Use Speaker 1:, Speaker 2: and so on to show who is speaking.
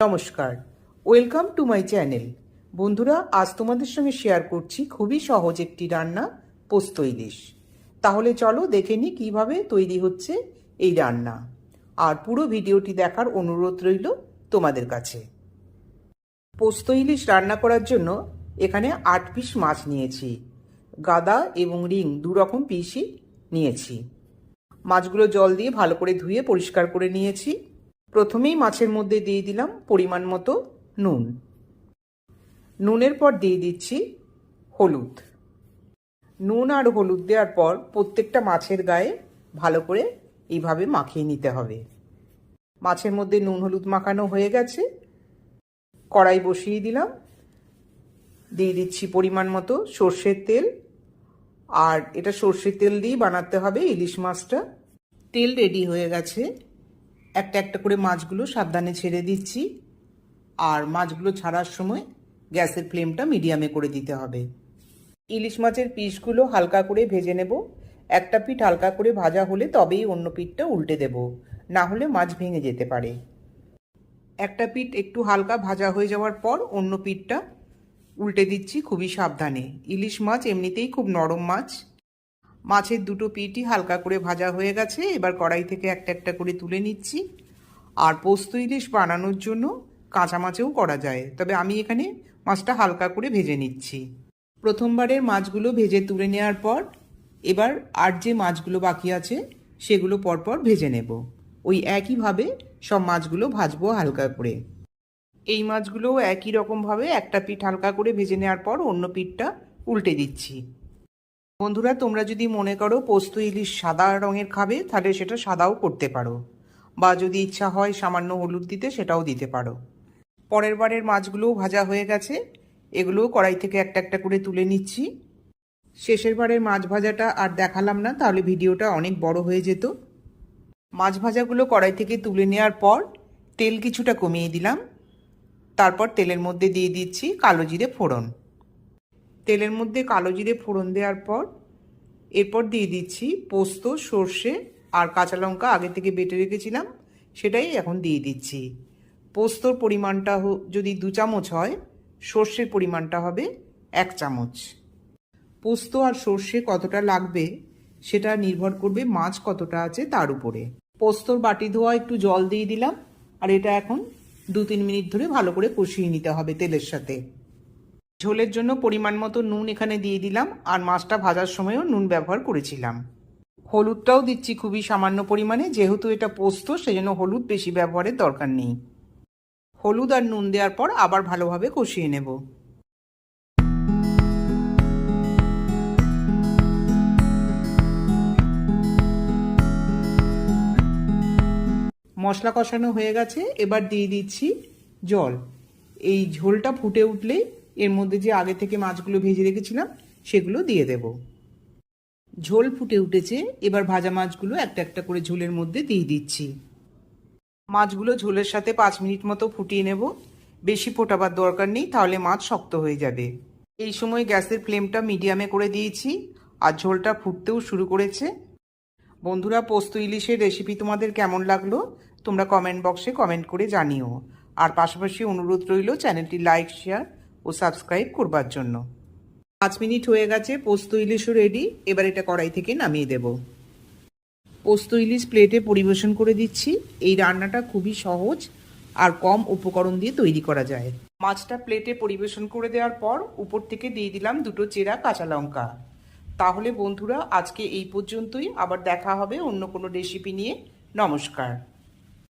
Speaker 1: নমস্কার, welcome to my channel. বন্ধুরা, আজ তোমাদের সঙ্গে শেয়ার করছি খুবই সহজ একটি রান্না, পোস্ত ইলিশ। তাহলে চলো দেখে নিই কীভাবে তৈরি হচ্ছে এই রান্না। আর পুরো ভিডিওটি দেখার অনুরোধ রইল তোমাদের কাছে। পোস্ত ইলিশ রান্না করার জন্য এখানে 8 পিস মাছ নিয়েছি। গাদা এবং রিং দু রকম পিসই নিয়েছি। মাছগুলো জল দিয়ে ভালো করে ধুয়ে পরিষ্কার করে নিয়েছি। প্রথমেই মাছের মধ্যে দিয়ে দিলাম পরিমাণ মতো নুন। নুনের পর দিয়ে দিচ্ছি হলুদ। নুন আর হলুদ দেওয়ার পর প্রত্যেকটা মাছের গায়ে ভালো করে এইভাবে মাখিয়ে নিতে হবে। মাছের মধ্যে নুন হলুদ মাখানো হয়ে গেছে। কড়াই বসিয়ে দিলাম। দিয়ে দিচ্ছি পরিমাণ মতো সর্ষের তেল। আর এটা সর্ষের তেল দিয়েই বানাতে হবে ইলিশ মাছটা। তেল রেডি হয়ে গেছে। একটা একটা করে মাছগুলো সাবধানে ছেড়ে দিচ্ছি। আর মাছগুলো ছাড়ার সময় গ্যাসের ফ্লেমটা মিডিয়ামে করে দিতে হবে। ইলিশ মাছের পিসগুলো হালকা করে ভেজে নেব। একটা পিঠ হালকা করে ভাজা হলে তবেই অন্য পিঠটা উল্টে দেব, না হলে মাছ ভেঙে যেতে পারে। একটা পিঠ একটু হালকা ভাজা হয়ে যাওয়ার পর অন্য পিঠটা উল্টে দিচ্ছি খুবই সাবধানে। ইলিশ মাছ এমনিতেই খুব নরম মাছ। মাছের দুটো পিঠই হালকা করে ভাজা হয়ে গেছে। এবার কড়াই থেকে একটা একটা করে তুলে নিচ্ছি। আর পোস্ত ইলিশ বানানোর জন্য কাঁচা মাছেও করা যায়, তবে আমি এখানে মাছটা হালকা করে ভেজে নিচ্ছি। প্রথমবারের মাছগুলো ভেজে তুলে নেওয়ার পর এবার আর যে মাছগুলো বাকি আছে সেগুলো পরপর ভেজে নেব। ওই একইভাবে সব মাছগুলো ভাজবো হালকা করে। এই মাছগুলোও একই রকমভাবে একটা পিঠ হালকা করে ভেজে নেওয়ার পর অন্য পিঠটা উল্টে দিচ্ছি। বন্ধুরা, তোমরা যদি মনে করো পোস্ত ইলিশ সাদা রঙের খাবে তাহলে সেটা সাদাও করতে পারো, বা যদি ইচ্ছা হয় সামান্য হলুদ দিতে সেটাও দিতে পারো। পরের বারের মাছগুলোও ভাজা হয়ে গেছে। এগুলোও কড়াই থেকে একটা একটা করে তুলে নিচ্ছি। শেষের বারের মাছ ভাজাটা আর দেখালাম না, তাহলে ভিডিওটা অনেক বড় হয়ে যেত। মাছ ভাজাগুলো কড়াই থেকে তুলে নেওয়ার পর তেল কিছুটা কমিয়ে দিলাম। তারপর তেলের মধ্যে দিয়ে দিচ্ছি কালো জিরে ফোড়ন। তেলের মধ্যে কালো জিরে ফোড়ন দেওয়ার পর এরপর দিয়ে দিচ্ছি পোস্ত, সর্ষে আর কাঁচা লঙ্কা আগে থেকে বেটে রেখেছিলাম, সেটাই এখন দিয়ে দিচ্ছি। পোস্তর পরিমাণটা যদি 2 চামচ হয়, সর্ষের পরিমাণটা হবে 1 চামচ। পোস্ত আর সর্ষে কতটা লাগবে সেটা নির্ভর করবে মাছ কতটা আছে তার উপরে। পোস্তর বাটি ধোয়া একটু জল দিয়ে দিলাম। আর এটা এখন 2-3 মিনিট ধরে ভালো করে কষিয়ে নিতে হবে তেলের সাথে। ঝোলের জন্য পরিমাণ মতো নুন এখানে দিয়ে দিলাম। আর মাছটা ভাজার সময়ও নুন ব্যবহার করেছিলাম। হলুদটাও দিচ্ছি খুবই সামান্য পরিমাণে, যেহেতু এটা পোস্ত সেজন্য হলুদ বেশি ব্যবহারের দরকার নেই। হলুদ আর নুন দেওয়ার পর আবার ভালোভাবে কষিয়ে নেব। মশলা কষানো হয়ে গেছে। এবার দিয়ে দিচ্ছি জল। এই ঝোলটা ফুটে উঠলে এর মধ্যে যে আগে থেকে মাছগুলো ভেজে রেখেছিলাম সেগুলো দিয়ে দেব। ঝোল ফুটে উঠেছে। এবার ভাজা মাছগুলো একটা একটা করে ঝোলের মধ্যে দিয়ে দিচ্ছি। মাছগুলো ঝোলের সাথে 5 মিনিট মতো ফুটিয়ে নেব। বেশি ফোটাবার দরকার নেই, তাহলে মাছ শক্ত হয়ে যাবে। এই সময় গ্যাসের ফ্লেমটা মিডিয়ামে করে দিয়েছি। আর ঝোলটা ফুটতেও শুরু করেছে। বন্ধুরা, পোস্ত ইলিশের রেসিপি তোমাদের কেমন লাগলো তোমরা কমেন্ট বক্সে কমেন্ট করে জানিও। আর পাশাপাশি অনুরোধ রইল চ্যানেলটি লাইক, শেয়ার ও সাবস্ক্রাইব করবার জন্য। 5 মিনিট হয়ে গেছে, পোস্ত ইলিশও রেডি। এবার এটা কড়াই থেকে নামিয়ে দেব। পোস্ত ইলিশ প্লেটে পরিবেশন করে দিচ্ছি। এই রান্নাটা খুবই সহজ আর কম উপকরণ দিয়ে তৈরি করা যায়। মাছটা প্লেটে পরিবেশন করে দেওয়ার পর উপর থেকে দিয়ে দিলাম 2টো চেরা কাঁচা লঙ্কা। তাহলে বন্ধুরা, আজকে এই পর্যন্তই। আবার দেখা হবে অন্য কোনো রেসিপি নিয়ে। নমস্কার।